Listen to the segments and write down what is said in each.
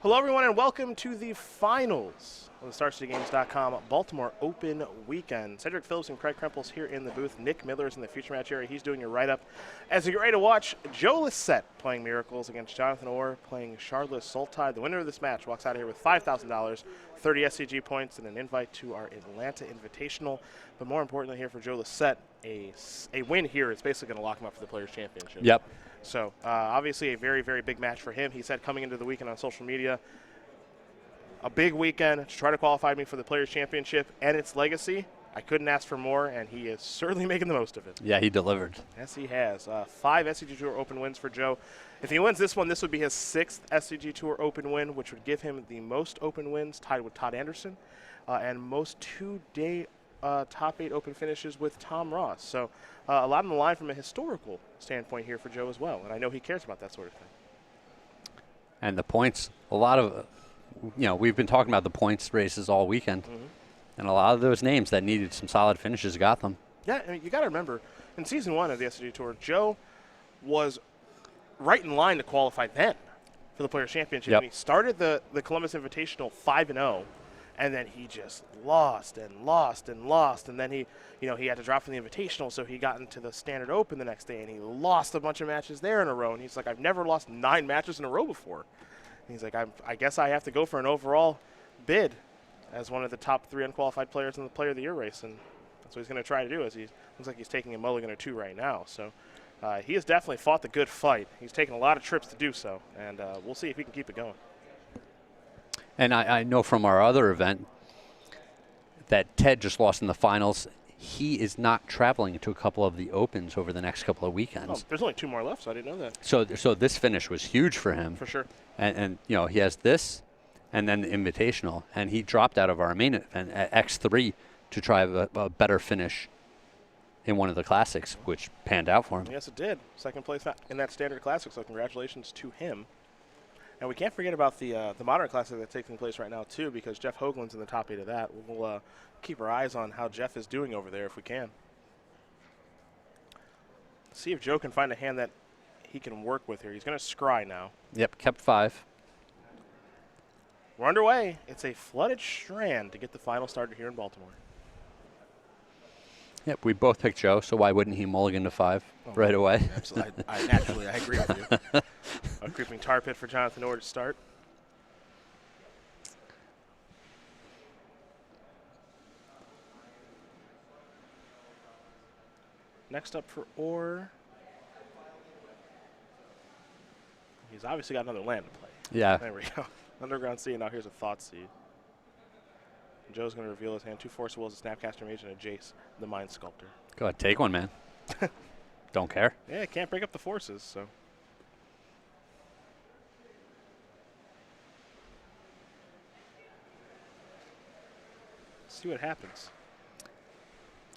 Hello, everyone, and welcome to the finals of the StarCityGames.com Baltimore Open Weekend. Cedric Phillips and Craig Krempels here in the booth. Nick Miller is in the future match area. He's doing your write-up. As you get ready to watch, Joe Lossett playing Miracles against Jonathan Orr playing Charlotte Soltide. The winner of this match walks out of here with $5,000, 30 SCG points, and an invite to our Atlanta Invitational. But more importantly here for Joe Lossett, a win here is basically going to lock him up for the Players' Championship. Yep. So, obviously a very, very big match for him. He said coming into the weekend on social media, a big weekend to try to qualify me for the Players' Championship and its legacy. I couldn't ask for more, and he is certainly making the most of it. Yeah, he delivered. Yes, he has. 5 SCG Tour Open wins for Joe. If he wins this one, this would be his 6th SCG Tour Open win, which would give him the most Open wins, tied with Todd Anderson, and most two-day top 8 Open finishes with Tom Ross. So a lot on the line from a historical standpoint here for Joe as well, and I know he cares about that sort of thing. And the points, a lot of, we've been talking about the points races all weekend, and a lot of those names that needed some solid finishes got them. Yeah, I mean, you got to remember, in Season 1 of the SCG Tour, Joe was right in line to qualify then for the Players' Championship. Yep. And he started the Columbus Invitational 5-0. And then he just lost and lost and lost. And then he had to drop from the Invitational, so he got into the Standard Open the next day, and he lost a bunch of matches there in a row. And he's like, I've never lost 9 matches in a row before. And he's like, I guess I have to go for an overall bid as one of the top 3 unqualified players in the Player of the Year race. And that's what he's going to try to do. As he looks like he's taking a mulligan or 2 right now. So he has definitely fought the good fight. He's taken a lot of trips to do so, and we'll see if he can keep it going. And I know from our other event that Ted just lost in the finals. He is not traveling to a couple of the Opens over the next couple of weekends. Oh, there's only 2 more left, so I didn't know that. So this finish was huge for him. For sure. And he has this and then the Invitational. And he dropped out of our main event at X3 to try a better finish in one of the Classics, which panned out for him. Yes, it did. 2nd place in that Standard Classic, so congratulations to him. And we can't forget about the Modern Classic that's taking place right now, too, because Jeff Hoagland's in the top 8 of that. We'll keep our eyes on how Jeff is doing over there if we can. See if Joe can find a hand that he can work with here. He's going to scry now. Yep, kept 5. We're underway. It's a flooded strand to get the final started here in Baltimore. Yep, we both picked Joe, so why wouldn't he mulligan to 5 right away? Absolutely. I agree with you. A creeping tar pit for Jonathan Orr to start. Next up for Orr. He's obviously got another land to play. Yeah. There we go. Underground Sea, and now here's a Thought Seed. And Joe's going to reveal his hand. 2 Force Wills, a Snapcaster Mage, and a Jace, the Mind Sculptor. Go ahead, take one, man. Don't care. Yeah, can't break up the forces, so. See what happens.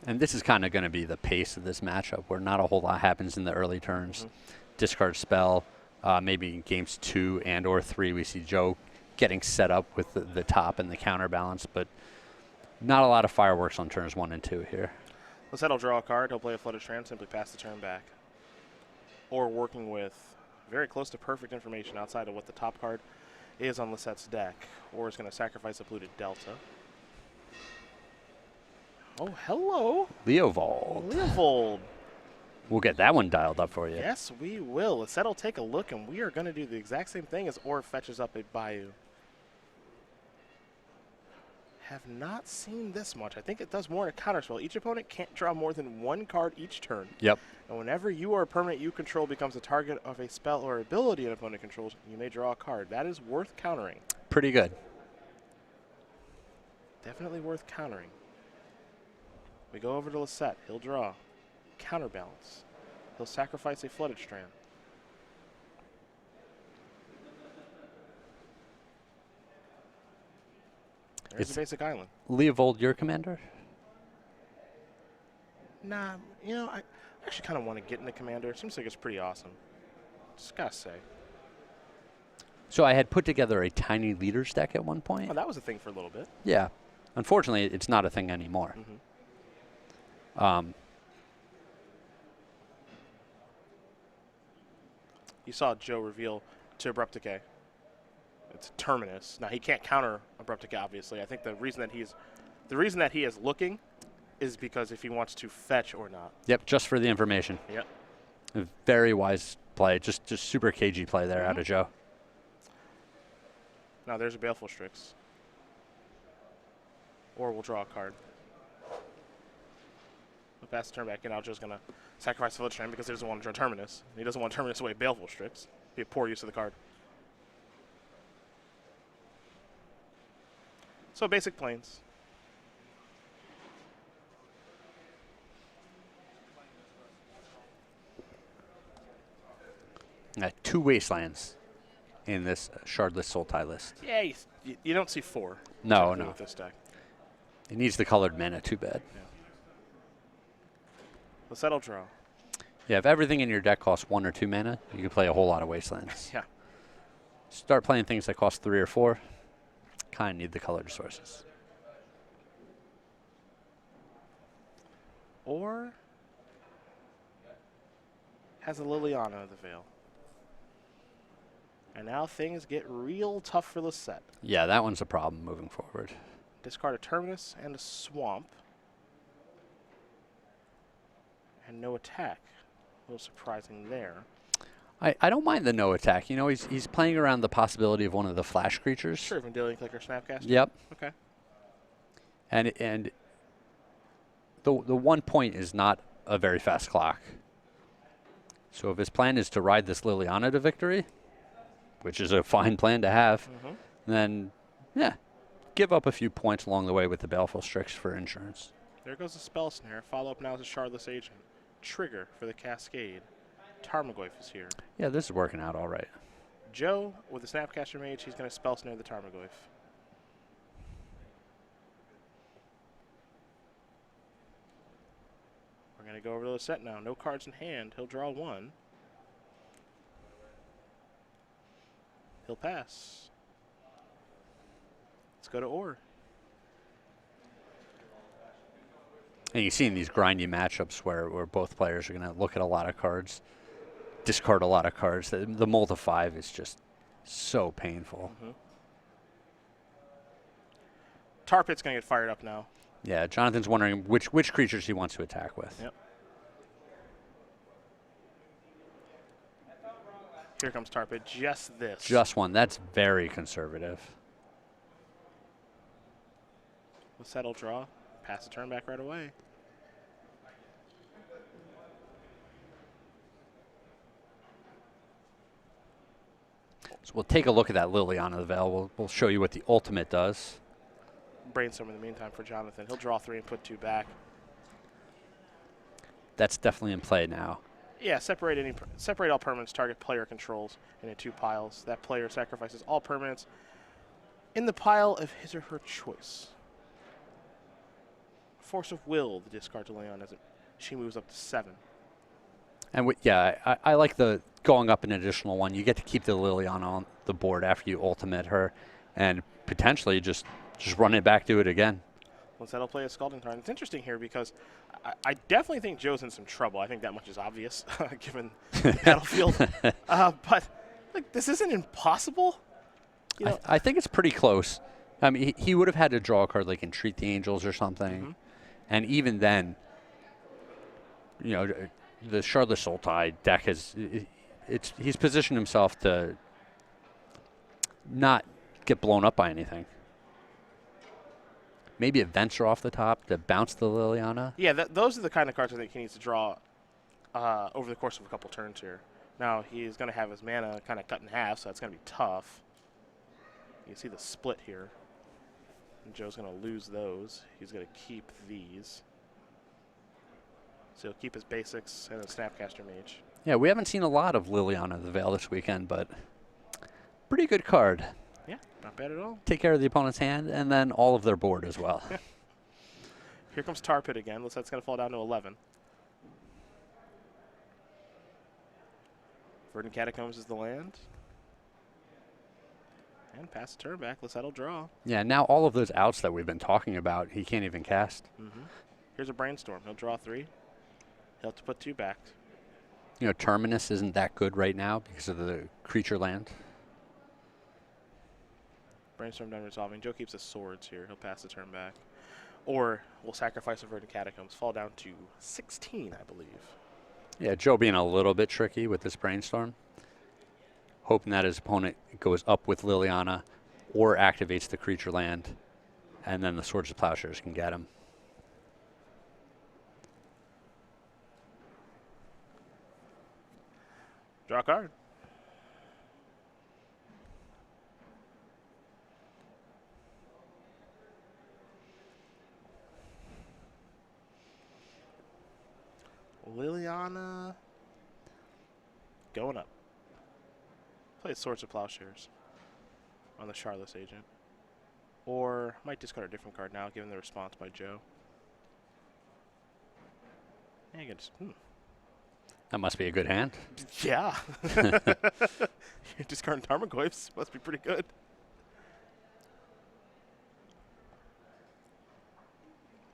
And this is kind of going to be the pace of this matchup, where not a whole lot happens in the early turns. Discard spell, maybe in games 2 and or 3, we see Joe getting set up with the top and the counterbalance, but not a lot of fireworks on turns 1 and 2 here. Lossett will draw a card. He'll play a Flooded Strand, simply pass the turn back. Or working with very close to perfect information outside of what the top card is on Lossett's deck. Or is going to sacrifice a Polluted Delta. Oh, hello. Leovold. Leovold. We'll get that one dialed up for you. Yes, we will. Lossett will take a look, and we are going to do the exact same thing as Orr fetches up a Bayou. Have not seen this much. I think it does more in a counterspell. Each opponent can't draw more than 1 card each turn. Yep. And whenever you or a permanent you control becomes a target of a spell or ability an opponent controls, you may draw a card. That is worth countering. Pretty good. Definitely worth countering. We go over to Lossett. He'll draw. Counterbalance. He'll sacrifice a Flooded Strand. There's a basic island. Leovold, your commander? Nah, I actually kind of want to get in the commander. It seems like it's pretty awesome. Just gotta say. So I had put together a tiny leaders deck at one point. Oh, that was a thing for a little bit. Yeah. Unfortunately, it's not a thing anymore. You saw Joe reveal to Abrupt Decay. It's Terminus. Now he can't counter Abrupt Decay, obviously. I think the reason that he is looking is because if he wants to fetch or not. Yep, just for the information. Yep. A very wise play. Just super cagey play there out of Joe. Now there's a Baleful Strix. Or we'll draw a card. We'll pass the turn back in. Joe's going to sacrifice the Village Strand because he doesn't want to draw Terminus. He doesn't want Terminus away Baleful Strix. Be a poor use of the card. So basic planes. Two Wastelands in this Shardless Sultai list. Yeah, you don't see 4. No, no. With this deck. It needs the colored mana, too bad. Yeah. The Settle Draw. Yeah, if everything in your deck costs 1 or 2 mana, you can play a whole lot of Wastelands. Yeah. Start playing things that cost 3 or 4, kind of need the colored sources. Or has a Liliana of the Veil. And now things get real tough for Lossett. Yeah, that one's a problem moving forward. Discard a Terminus and a Swamp. And no attack. A little surprising there. I don't mind the no attack. You know, he's playing around the possibility of one of the flash creatures. Sure, even Dealing Clicker Snapcaster? Yep. Okay. And the 1 point is not a very fast clock. So if his plan is to ride this Liliana to victory, which is a fine plan to have, then, yeah, give up a few points along the way with the Baleful Strix for insurance. There goes the Spell Snare. Follow up now is a Shardless Agent. Trigger for the Cascade. Tarmogoyf is here. Yeah, this is working out all right. Joe, with the Snapcaster Mage, he's going to Spell Snare the Tarmogoyf. We're going to go over to the set now. No cards in hand. He'll draw 1. He'll pass. Let's go to Or. And you see in these grindy matchups where both players are going to look at a lot of cards, discard a lot of cards. The mull of 5 is just so painful. Tar Pit's going to get fired up now. Yeah, Jonathan's wondering which creatures he wants to attack with. Yep. Here comes Tar Pit. Just this. Just one. That's very conservative. We'll settle draw. Pass the turn back right away. So we'll take a look at that Liliana of the Veil. We'll show you what the ultimate does. Brainstorm in the meantime for Jonathan. He'll draw 3 and put 2 back. That's definitely in play now. Yeah, separate all permanents target player controls into 2 piles. That player sacrifices all permanents in the pile of his or her choice. Force of Will, the discard to Leon as she moves up to 7. And yeah, I like the going up an additional 1. You get to keep the Liliana on the board after you ultimate her, and potentially just run it back to it again. That'll play a Scalding Tarn. It's interesting here because I definitely think Joe's in some trouble. I think that much is obvious given the battlefield. But like, this isn't impossible. You know, I think it's pretty close. I mean, he would have had to draw a card like Entreat the Angels or something. And even then, you know, the Shardless Sultai deck he's positioned himself to not get blown up by anything. Maybe a Venture off the top to bounce the Liliana. Yeah, those are the kind of cards I think he needs to draw over the course of a couple turns here. Now, he's going to have his mana kind of cut in half, so that's going to be tough. You can see the split here. And Joe's going to lose those. He's going to keep these. So he'll keep his basics and a Snapcaster Mage. Yeah, we haven't seen a lot of Liliana of the Veil this weekend, but pretty good card. Yeah, not bad at all. Take care of the opponent's hand and then all of their board as well. Yeah. Here comes Tar Pit again. Looks like it's going to fall down to 11. Verdant Catacombs is the land. And pass the turn back. Lossett draw. Yeah, now all of those outs that we've been talking about, he can't even cast. Here's a Brainstorm. He'll draw 3. He'll have to put 2 back. You know, Terminus isn't that good right now because of the creature land. Brainstorm done resolving. Joe keeps his swords here. He'll pass the turn back. Or we'll sacrifice Averted Catacombs. Fall down to 16, I believe. Yeah, Joe being a little bit tricky with this Brainstorm. Hoping that his opponent goes up with Liliana or activates the creature land, and then the Swords of Plowshares can get him. Draw a card. Liliana going up. Play Swords of Plowshares on the Charlotte's Agent. Or might discard a different card now, given the response by Joe. And you can just, That must be a good hand. yeah. Discarding Tarmogoyfs must be pretty good.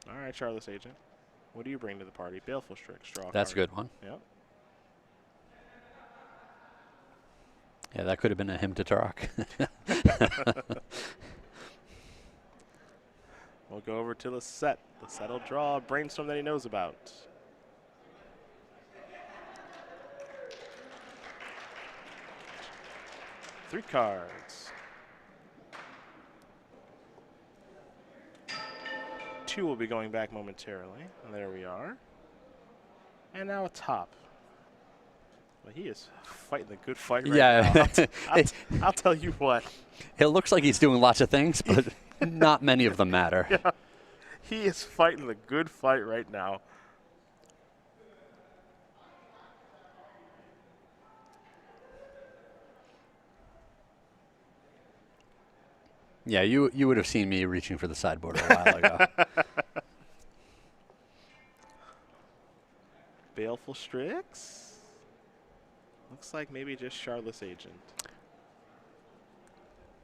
All right, Charlotte's Agent. What do you bring to the party? Baleful Strix. Draw a That's a card. good one. Yep. Yeah, that could have been a him to talk. We'll go over to Lossett. Lossett will draw a Brainstorm that he knows about. Three cards. Two will be going back momentarily. And there we are. And now a top. Well, he is fighting the good fight right Yeah. now. I'll tell you what. It looks like he's doing lots of things, but not many of them matter. Yeah. He is fighting the good fight right now. Yeah, you would have seen me reaching for the sideboard a while ago. Baleful Strix. Looks like maybe just Charlotte's Agent.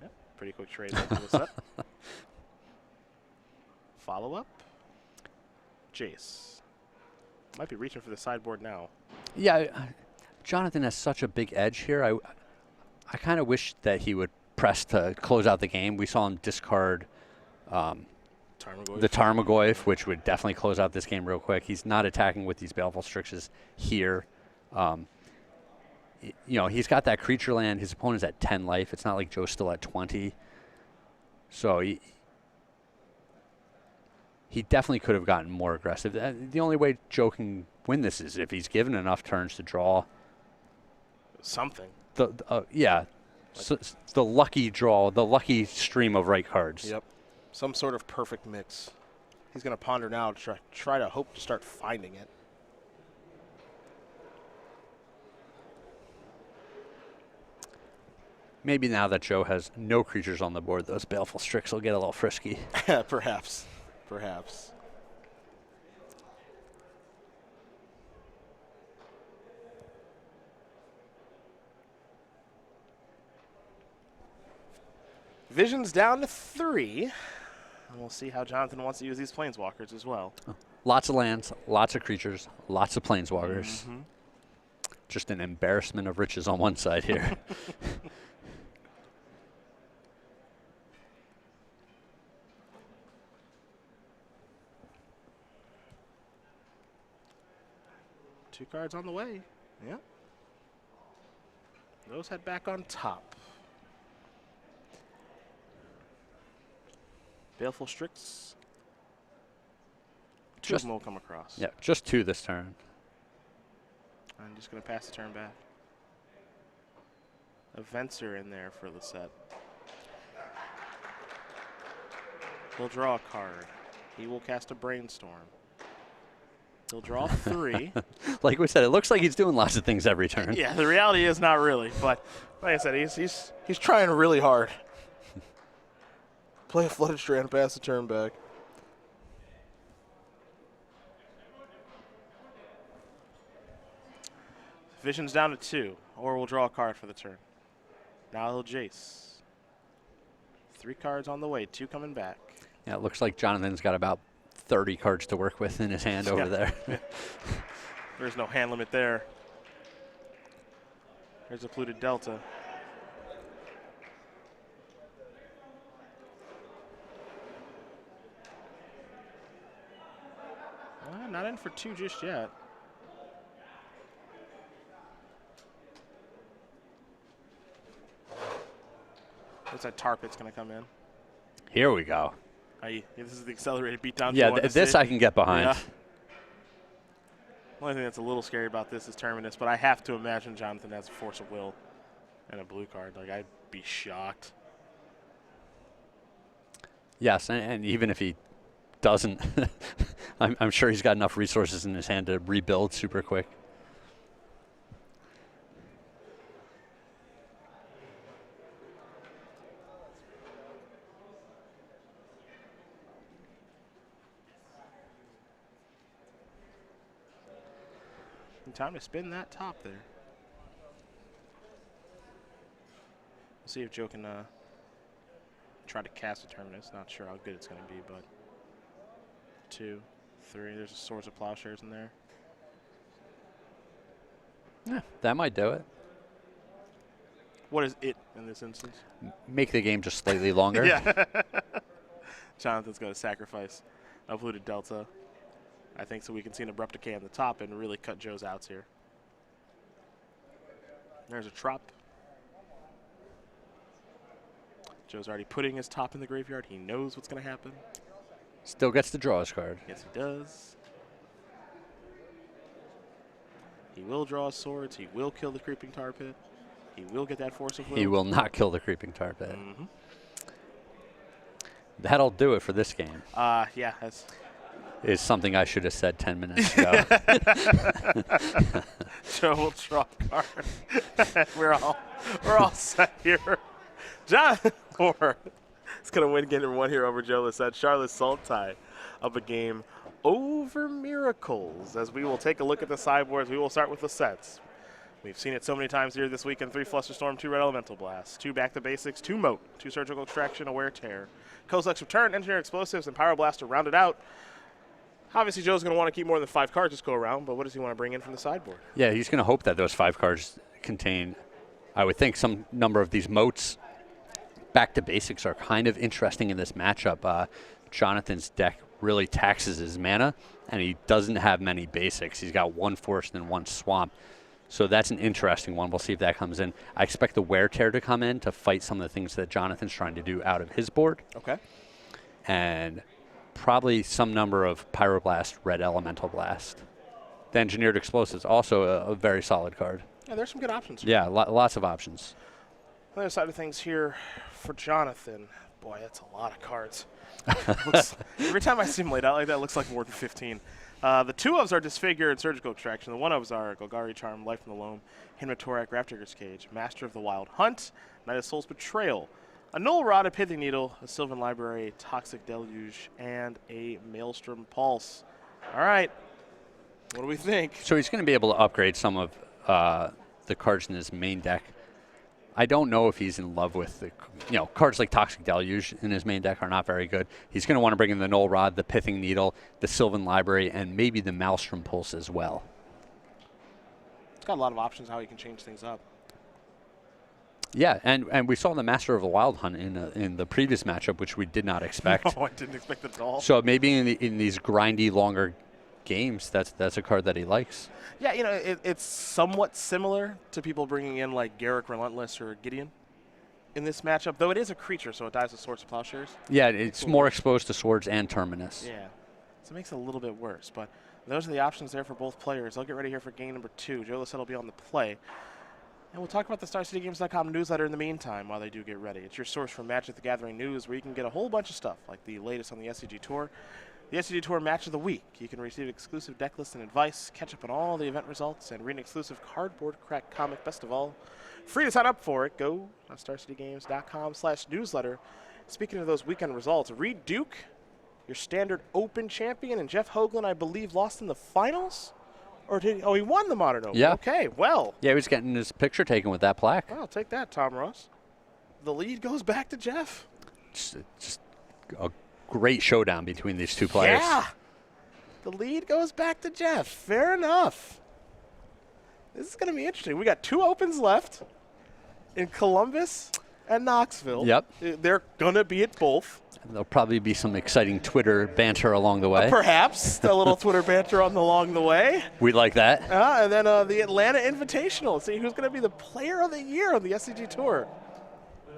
Yep, pretty quick trade there for Lossett. Follow up. Jace. Might be reaching for the sideboard now. Yeah, Jonathan has such a big edge here. I kind of wish that he would press to close out the game. We saw him discard the Tarmogoyf, which would definitely close out this game real quick. He's not attacking with these Baleful Strixes here. You know, he's got that creature land. His opponent's at 10 life. It's not like Joe's still at 20. So he definitely could have gotten more aggressive. The only way Joe can win this is if he's given enough turns to draw something. Yeah. So the lucky draw, the lucky stream of right cards. Yep. Some sort of perfect mix. He's going to ponder now to try to hope to start finding it. Maybe now that Joe has no creatures on the board, those Baleful Strix will get a little frisky. Perhaps. Perhaps. Vision's down to 3. And we'll see how Jonathan wants to use these Planeswalkers as well. Lots of lands, lots of creatures, lots of Planeswalkers. Mm-hmm. Just an embarrassment of riches on one side here. Two cards on the way. Yeah. Those head back on top. Baleful Strix. Two of them will come across. Yeah, just 2 this turn. I'm just going to pass the turn back. Events are in there for Lossett. He'll draw a card. He will cast a Brainstorm. He'll draw 3. Like we said, it looks like he's doing lots of things every turn. Yeah, the reality is not really. But like I said, he's trying really hard. Play a Flooded Strand, pass the turn back. Vision's down to 2, or we'll draw a card for the turn. Now he'll Jace. 3 cards on the way, 2 coming back. Yeah, it looks like Jonathan's got about 30 cards to work with in his hand over there. There's no hand limit there. There's a Polluted Delta. not in for 2 just yet. Looks like Tarpit's going to come in. Here we go. This is the accelerated beatdown. Yeah, this I can get behind. Yeah. The only thing that's a little scary about this is Terminus, but I have to imagine Jonathan has a force of will and a blue card. Like, I'd be shocked. Yes, and even if he doesn't, I'm sure he's got enough resources in his hand to rebuild super quick. Time to spin that top there. We'll see if Joe can try to cast a Terminus. Not sure how good it's going to be, but 2, 3. There's a Swords of Plowshares in there. Yeah, that might do it. What is it in this instance? Make the game just slightly longer. Yeah. Jonathan's going to sacrifice Uprooted Delta, I think, so we can see an Abrupt Decay on the top and really cut Joe's outs here. There's a Trop. Joe's already putting his top in the graveyard. He knows what's going to happen. Still gets to draw his card. Yes, he does. He will draw his swords. He will kill the Creeping Tar Pit. He will get that Force of Will. He will not kill the Creeping Tar Pit. Mm-hmm. That'll do it for this game. Yeah. That's is something I should have said 10 minutes ago. Joe will draw a card. we're all set here. Jonathan Moore is going to win game number 1 here over Joe Lossett. Charlotte Saltai of a game over Miracles. As we will take a look at the sideboards, we will start with Lossett's. We've seen it so many times here this weekend. 3 Flusterstorm, 2 Red Elemental Blast, 2 Back to Basics, 2 Moat, 2 Surgical Extraction, a Wear Tear. Kozilek's Return, Engineer Explosives, and Power Blast to round it out. Obviously, Joe's going to want to keep more than 5 cards this go around, but what does he want to bring in from the sideboard? Yeah, he's going to hope that those 5 cards contain, I would think, some number of these moats. Back to Basics are kind of interesting in this matchup. Jonathan's deck really taxes his mana, and he doesn't have many basics. He's got 1 Forest and 1 Swamp. So that's an interesting one. We'll see if that comes in. I expect the Wear Tear to come in to fight some of the things that Jonathan's trying to do out of his board. Okay. And probably some number of Pyroblast, Red Elemental Blast. The Engineered Explosives, also a very solid card. Yeah, there's some good options. Yeah, lots of options. On the other side of things here for Jonathan, boy, that's a lot of cards. Every time I see him laid out like that, it looks like more than 15. The 2 ofs are Disfigure and Surgical Extraction. The 1 ofs are Golgari Charm, Life from the Loam, Hinmatorak, Raptor's Cage, Master of the Wild Hunt, Knight of Soul's Betrayal, a Null Rod, a Pithing Needle, a Sylvan Library, a Toxic Deluge, and a Maelstrom Pulse. All right. What do we think? So he's going to be able to upgrade some of the cards in his main deck. I don't know if he's in love with the, cards like Toxic Deluge in his main deck are not very good. He's going to want to bring in the Null Rod, the Pithing Needle, the Sylvan Library, and maybe the Maelstrom Pulse as well. It's got a lot of options how he can change things up. Yeah, and we saw the Master of the Wild Hunt in the previous matchup, which we did not expect. No, I didn't expect it at all. So maybe in these grindy, longer games, that's a card that he likes. Yeah, it's somewhat similar to people bringing in like Garruk Relentless or Gideon in this matchup, though it is a creature, so it dies with Swords of Plowshares. Yeah, it's more exposed to swords and Terminus. Yeah, so it makes it a little bit worse, but those are the options there for both players. I'll get ready here for game number 2. Joe Lossett will be on the play. And we'll talk about the StarCityGames.com newsletter in the meantime while they do get ready. It's your source for Magic the Gathering news where you can get a whole bunch of stuff, like the latest on the SCG Tour, the SCG Tour Match of the Week. You can receive exclusive deck lists and advice, catch up on all the event results, and read an exclusive cardboard crack comic. Best of all, free to sign up for it. Go on StarCityGames.com/newsletter. Speaking of those weekend results, Reed Duke, your standard Open champion, and Jeff Hoagland, I believe, lost in the finals? Or he won the Modern Open. Yeah. Okay, well. Yeah, he was getting his picture taken with that plaque. Well, take that, Tom Ross. The lead goes back to Jeff. Just a great showdown between these two players. Yeah. The lead goes back to Jeff. Fair enough. This is going to be interesting. We got 2 Opens left in Columbus and Knoxville. Yep. They're going to be at both. There'll probably be some exciting Twitter banter along the way. Perhaps a little Twitter banter along the way. We like that. And then the Atlanta Invitational. See who's going to be the player of the year on the SCG Tour.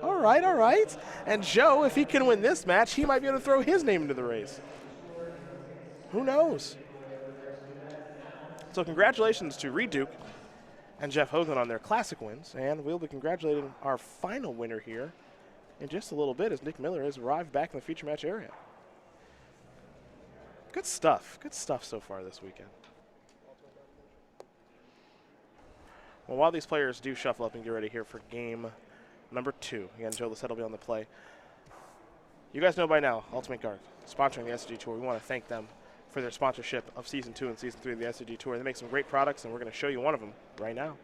All right, all right. And Joe, if he can win this match, he might be able to throw his name into the race. Who knows? So congratulations to Reed Duke and Jeff Hogan on their classic wins. And we'll be congratulating our final winner here in just a little bit as Nick Miller has arrived back in the feature match area. Good stuff so far this weekend. Well, while these players do shuffle up and get ready here for game number 2, again, Joe Lossett will be on the play. You guys know by now, Ultimate Guard, sponsoring the SCG Tour. We want to thank them for their sponsorship of Season 2 and Season 3 of the SCG Tour. They make some great products, and we're going to show you one of them right now.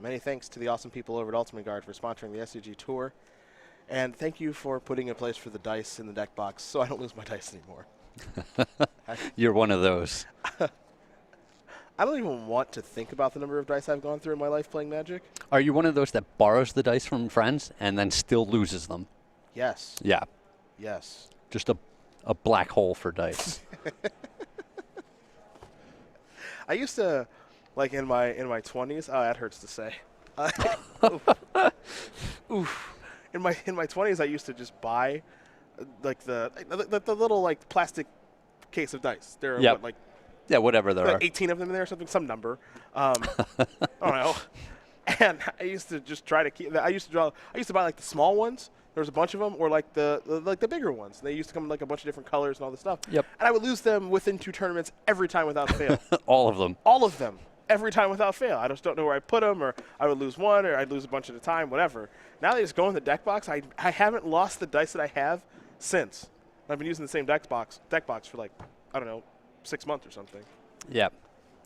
Many thanks to the awesome people over at Ultimate Guard for sponsoring the SCG Tour. And thank you for putting a place for the dice in the deck box so I don't lose my dice anymore. You're one of those. I don't even want to think about the number of dice I've gone through in my life playing Magic. Are you one of those that borrows the dice from friends and then still loses them? Yes. Yeah. Yes. Just a black hole for dice. I used to, like in my 20s, oh, that hurts to say. Oof. In my 20s, I used to just buy like the little like plastic case of dice. There are what, like whatever there are. 18 of them in there or something, some number. I don't know. And I used to just try to keep. I used to buy like the small ones. There was a bunch of them, or like the bigger ones. They used to come in like a bunch of different colors and all this stuff. Yep. And I would lose them within 2 tournaments every time without fail. All of them. All of them. Every time without fail. I just don't know where I put them, or I would lose one, or I'd lose a bunch at a time, whatever. Now they just go in the deck box. I haven't lost the dice that I have since. I've been using the same deck box for like, I don't know, 6 months or something. Yeah.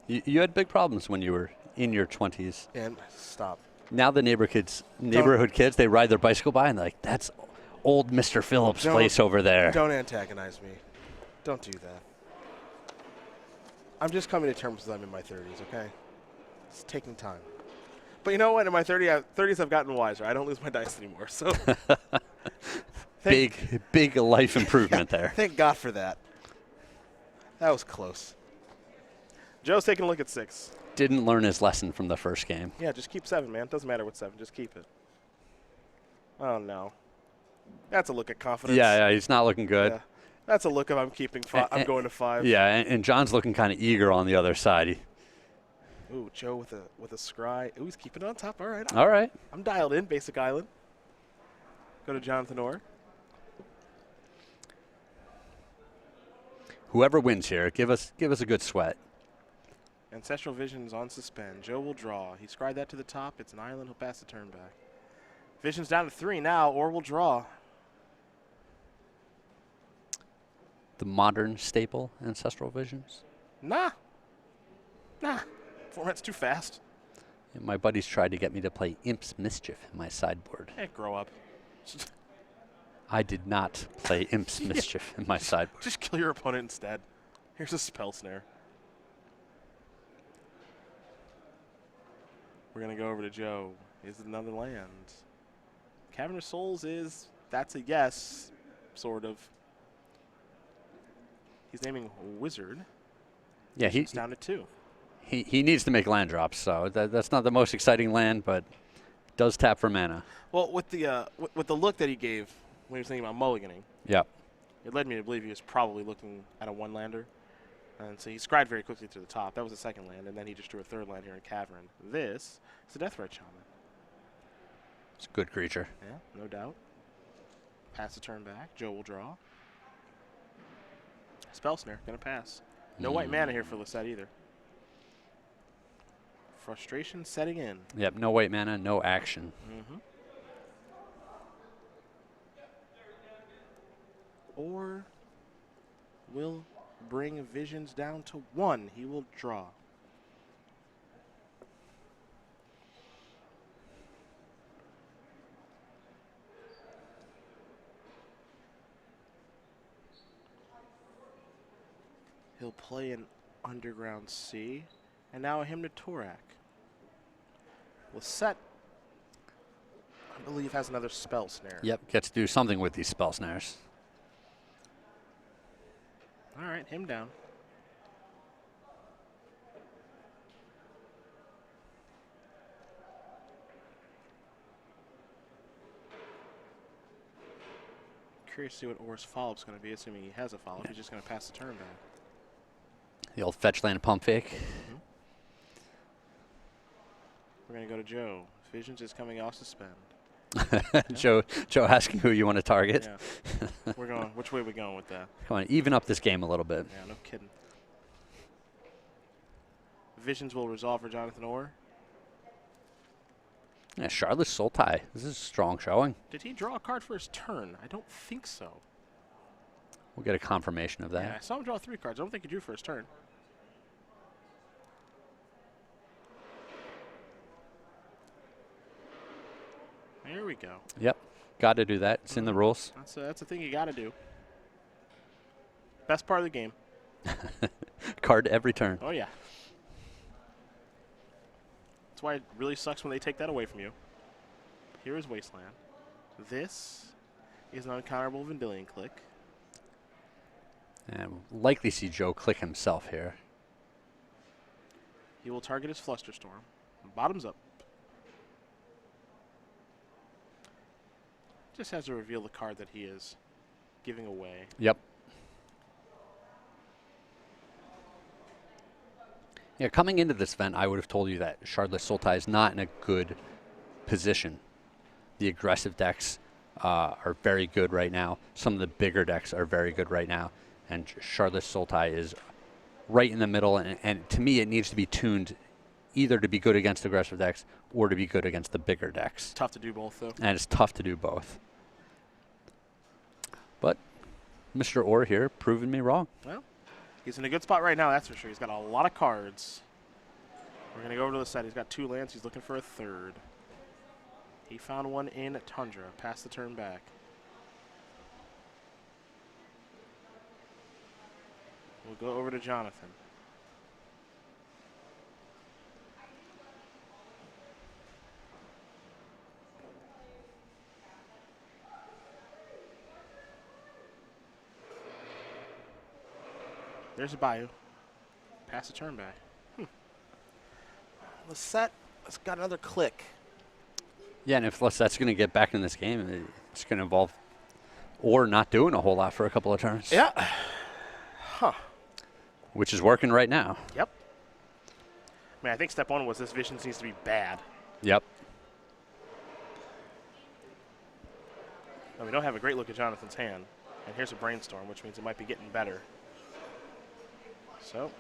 You had big problems when you were in your 20s. And stop. Now the neighborhood kids, they ride their bicycle by and they're like, that's old Mr. Phillips' place over there. Don't antagonize me. Don't do that. I'm just coming to terms with them in my 30s, okay? It's taking time. But you know what? In my 30s, I've gotten wiser. I don't lose my dice anymore. So big life improvement there. Thank God for that. That was close. Joe's taking a look at 6. Didn't learn his lesson from the first game. Yeah, just keep 7, man. Doesn't matter what 7. Just keep it. Oh, no. That's a look at confidence. Yeah, he's not looking good. Yeah. That's a look of I'm keeping 5. I'm going to 5. Yeah, and John's looking kind of eager on the other side. Ooh, Joe with a scry. Ooh, he's keeping it on top. All right. All right. I'm dialed in, Basic Island. Go to Jonathan Orr. Whoever wins here, give us a good sweat. Ancestral Vision's on suspend. Joe will draw. He scried that to the top. It's an island. He'll pass the turn back. Vision's down to 3 now. Orr will draw. The modern staple, Ancestral Visions? Nah. Format's too fast. And my buddies tried to get me to play Imp's Mischief in my sideboard. Hey, grow up. I did not play Imp's Mischief in my sideboard. Just kill your opponent instead. Here's a Spell Snare. We're going to go over to Joe. Is it another land? Cavern of Souls that's a yes, sort of. He's naming Wizard. Yeah, he's down to 2. He needs to make land drops, so that's not the most exciting land, but does tap for mana. Well, with the look that he gave when he was thinking about mulliganing, yep, it led me to believe he was probably looking at a 1-lander. And so he scried very quickly to the top. That was the second land, and then he just drew a 3rd land here in Cavern. This is a Deathrite Shaman. It's a good creature. Yeah, no doubt. Pass the turn back. Joe will draw. Spell Snare, gonna pass. No white mana here for Lossett either. Frustration setting in. Yep, no white mana, no action. Mm-hmm. Or will bring visions down to 1. He will draw. He'll play an Underground Sea, and now a Hymn to Torak. Lossett, I believe, has another spell snare. Yep, gets to do something with these spell snares. All right, him down. Curious to see what Or's follow-up's going to be, assuming he has a follow-up. He's just going to pass the turn back. The old fetch land pump fake. Mm-hmm. We're going to go to Joe. Visions is coming off suspend. Joe asking who you want to target. Yeah. We're going. Which way are we going with that? Come on, even up this game a little bit. Yeah, no kidding. Visions will resolve for Jonathan Orr. Yeah, Charlotte Sultai. This is a strong showing. Did he draw a card for his turn? I don't think so. We'll get a confirmation of that. Yeah, I saw him draw 3 cards. I don't think he drew for his turn. There we go. Yep, got to do that. It's in the rules. That's a thing you got to do. Best part of the game. Card every turn. Oh, yeah. That's why it really sucks when they take that away from you. Here is Wasteland. This is an uncounterable Vendilion click. And we'll likely see Joe click himself here. He will target his Flusterstorm. Bottoms up. Just has to reveal the card that he is giving away. Yep. Yeah, coming into this event, I would have told you that Shardless Sultai is not in a good position. The aggressive decks are very good right now. Some of the bigger decks are very good right now. And Shardless Sultai is right in the middle. And to me, it needs to be tuned either to be good against aggressive decks or to be good against the bigger decks. Tough to do both, though. And it's tough to do both. But Mr. Orr here proving me wrong. Well, he's in a good spot right now, that's for sure. He's got a lot of cards. We're going to go over to the side. He's got 2 lands. He's looking for a 3rd. He found one in Tundra. Pass the turn back. We'll go over to Jonathan. There's a Bayou. Pass the turn back. Lossett has got another click. Yeah, and if Lossett's going to get back in this game, it's going to involve Orr not doing a whole lot for a couple of turns. Yeah. Huh. Which is working right now. Yep. I mean, I think step 1 was this Visions needs to be bad. Yep. Now, we don't have a great look at Jonathan's hand. And here's a Brainstorm, which means it might be getting better. So,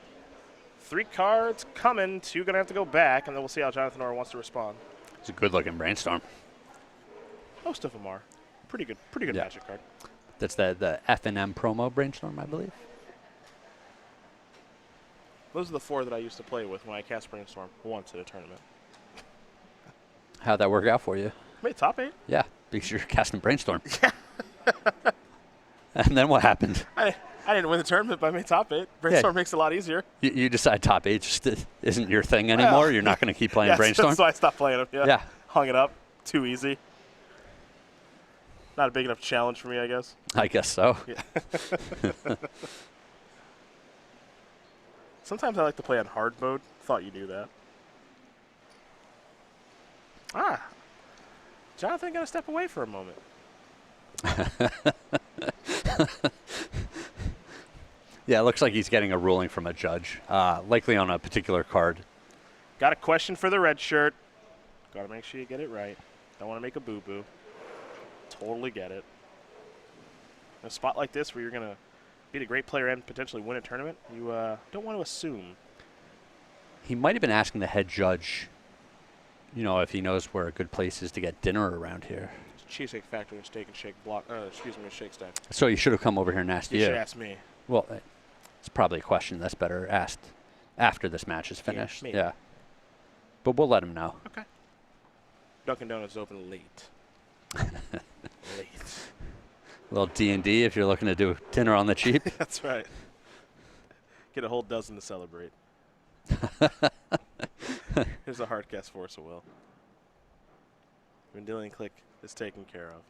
3 cards coming. 2 going to have to go back, and then we'll see how Jonathan Orr wants to respond. It's a good-looking Brainstorm. Most of them are. Pretty good Yeah. Magic card. That's the F&M promo Brainstorm, I believe. Those are the 4 that I used to play with when I cast Brainstorm once at a tournament. How'd that work out for you? Made top 8. Yeah, because you're casting Brainstorm. Yeah. And then what happened? I didn't win the tournament, but I made top 8. Brainstorm makes it a lot easier. You decide top 8 just isn't your thing anymore? Well, You're not going to keep playing Brainstorm? So I stopped playing them. Yeah. Yeah. Hung it up. Too easy. Not a big enough challenge for me, I guess. I guess so. Yeah. Sometimes I like to play on hard mode. Thought you knew that. Jonathan got to step away for a moment. Yeah, it looks like he's getting a ruling from a judge, likely on a particular card. Got a question for the red shirt. Got to make sure you get it right. Don't want to make a boo-boo. Totally get it. In a spot like this where you're going to beat a great player and potentially win a tournament, you don't want to assume. He might have been asking the head judge, you know, if he knows where a good place is to get dinner around here. Cheesecake Factory and Steak and Shake block. Excuse me, Shake Stack. So you should have come over here and asked You should ask me. Well, it's probably a question that's better asked after this match is finished. maybe. Yeah. But we'll let him know. Okay. Dunkin' Donuts is open late. Late. A little D&D if you're looking to do dinner on the cheap. That's right. Get a whole dozen to celebrate. Here's a hard cast force of will. Mendelian click is taken care of.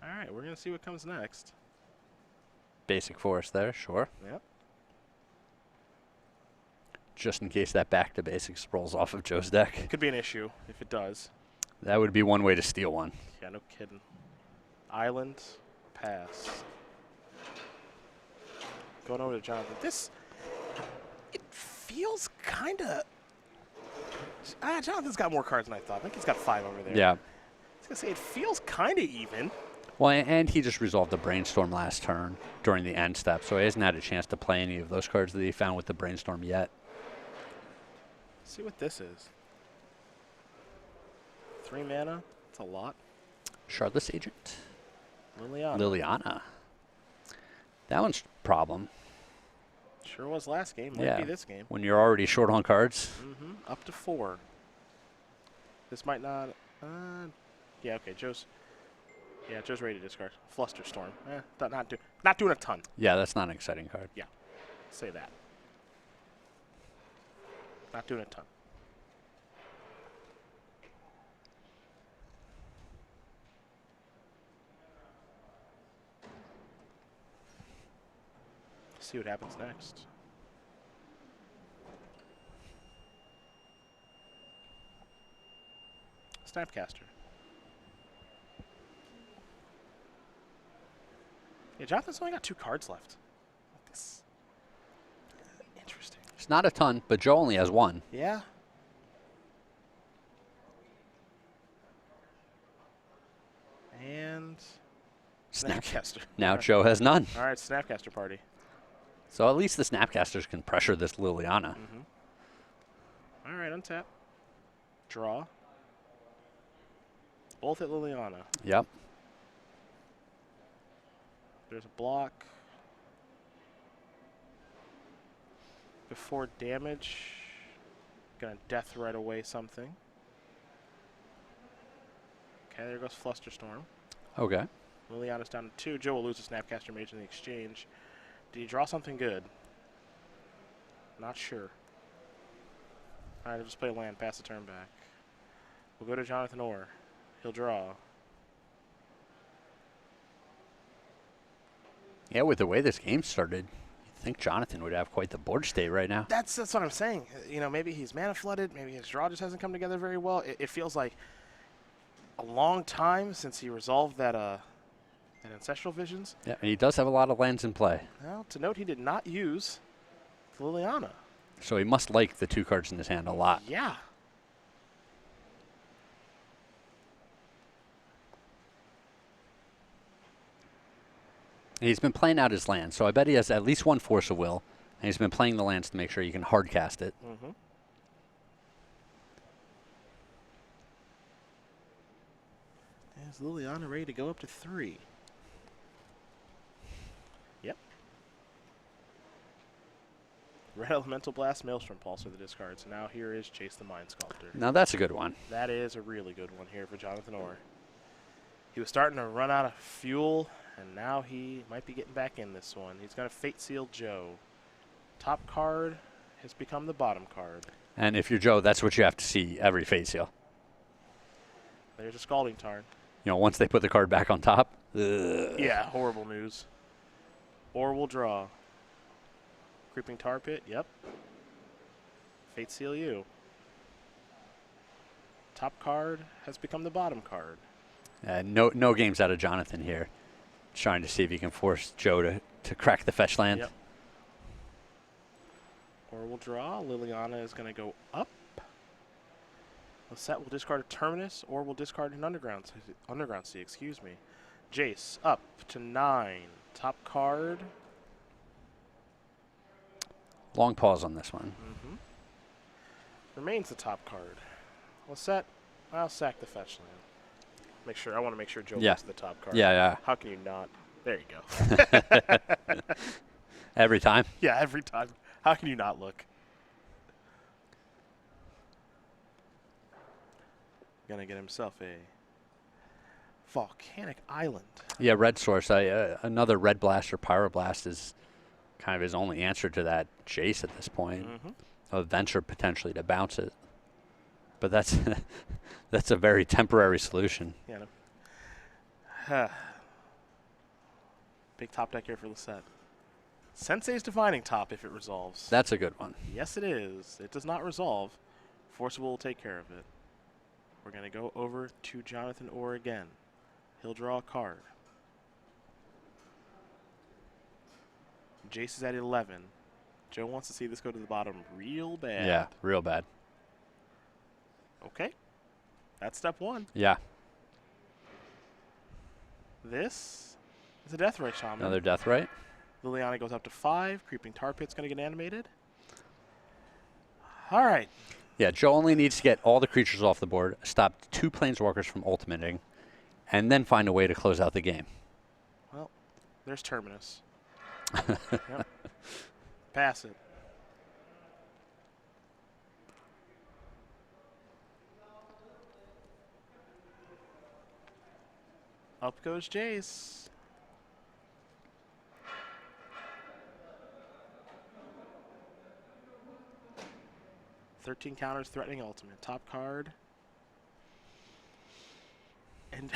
All right, we're going to see what comes next. Basic force there, sure. Yep. Just in case that back to basics rolls off of Joe's deck. Could be an issue if it does. That would be one way to steal one. Yeah, no kidding. Island, pass. Going over to Jonathan. It feels kind of... Jonathan's got more cards than I thought. I think he's got 5 over there. Yeah. I was going to say, it feels kind of even. Well, and he just resolved the brainstorm last turn during the end step, so he hasn't had a chance to play any of those cards that he found with the brainstorm yet. Let's see what this is. 3 mana. That's a lot. Shardless Agent. Liliana. That one's a problem. Sure was last game. Might be this game. When you're already short on cards. Up to 4. This might not... yeah, okay. Joe's ready to discard. Flusterstorm. Not doing a ton. Yeah, that's not an exciting card. Yeah. Say that. Not doing a ton. See what happens next. Snapcaster. Yeah, Jonathan's only got 2 cards left. This interesting. It's not a ton, but Joe only has 1. Yeah. And Snapcaster. Now Joe has none. All right, Snapcaster party. So at least the Snapcasters can pressure this Liliana. All right, untap. Draw. Both at Liliana. Yep. There's a block. Before damage, gonna death right away something. Okay, there goes Flusterstorm. Okay. Liliana's down to 2. Joe will lose a Snapcaster Mage in the exchange. Did he draw something good? Not sure. All right, I'll just play land, pass the turn back. We'll go to Jonathan Orr. He'll draw. Yeah, with the way this game started, you'd think Jonathan would have quite the board state right now. That's what I'm saying. You know, maybe he's mana flooded. Maybe his draw just hasn't come together very well. It feels like a long time since he resolved that Ancestral Visions. Yeah, and he does have a lot of lands in play. Well, to note, he did not use Liliana. So he must like the 2 cards in his hand a lot. Yeah. And he's been playing out his lands, so I bet he has at least 1 Force of Will, and he's been playing the lands to make sure he can hard cast it. Is Liliana ready to go up to 3? Yep. Red Elemental Blast, Maelstrom Pulse are the discards. Now here is Chase the Mind Sculptor. Now that's a good one. That is a really good one here for Jonathan Orr. He was starting to run out of fuel, and now he might be getting back in this one. He's going to Fate Seal Joe. Top card has become the bottom card. And if you're Joe, that's what you have to see every Fate Seal. There's a Scalding Tarn. You know, once they put the card back on top. Yeah, horrible news. Or will draw. Creeping Tar Pit, yep. Fate Seal you. Top card has become the bottom card. No games out of Jonathan here. Trying to see if he can force Joe to crack the fetch land. Yep. Or will draw. Liliana is going to go up. Lossett will discard a Terminus, or will discard an Underground Sea, excuse me. Jace up to 9. Top card. Long pause on this one. Remains the top card. Lossett, I'll sack the fetch land. I want to make sure Joe Yeah. gets the top card. Yeah. How can you not? There you go. Every time. Yeah, every time. How can you not look? Gonna get himself a volcanic island. Yeah, red source. Another red blast or pyroblast is kind of his only answer to that Jace at this point. A venture potentially to bounce it, but that's that's a very temporary solution. Yeah. No. Big top deck here for Lossett. Sensei's Divining Top if it resolves. That's a good one. Yes, it is. It does not resolve. Forcible will take care of it. We're going to go over to Jonathan Orr again. He'll draw a card. Jace is at 11. Joe wants to see this go to the bottom real bad. Yeah, real bad. Okay. That's step one. Yeah. This is a Deathrite Shaman. Another death right. Liliana goes up to 5. Creeping Tar Pit's going to get animated. All right. Yeah, Joe only needs to get all the creatures off the board, stop 2 planeswalkers from ultimating, and then find a way to close out the game. Well, there's Terminus. Yep. Pass it. Up goes Jace. "13 counters threatening ultimate." Top card. And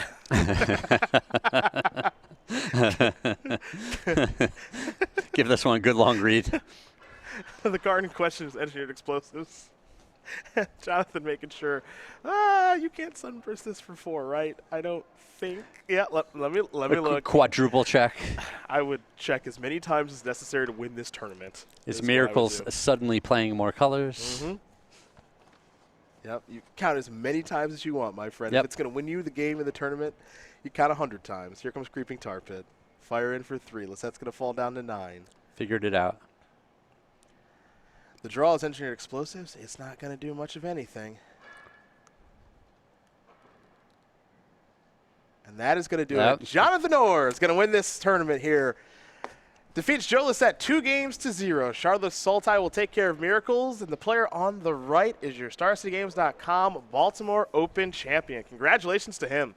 Give this one a good long read. the card in question is Engineered Explosives. Jonathan making sure, you can't Sunburst this for 4, right? I don't think. Yeah, let me look. Quadruple check. I would check as many times as necessary to win this tournament. Is what I would Miracles do. suddenly playing more colors? Yep, you count as many times as you want, my friend. Yep. If it's going to win you the game in the tournament, you count 100 times. Here comes Creeping Tar Pit. Fire in for 3. Lossett's going to fall down to 9. Figured it out. The draw is Engineered Explosives. It's not going to do much of anything. And that is going to do it. Jonathan Orr is going to win this tournament here. Defeats Joe Lossett 2-0. Charlotte Sultai will take care of Miracles, and the player on the right is your StarCityGames.com Baltimore Open champion. Congratulations to him.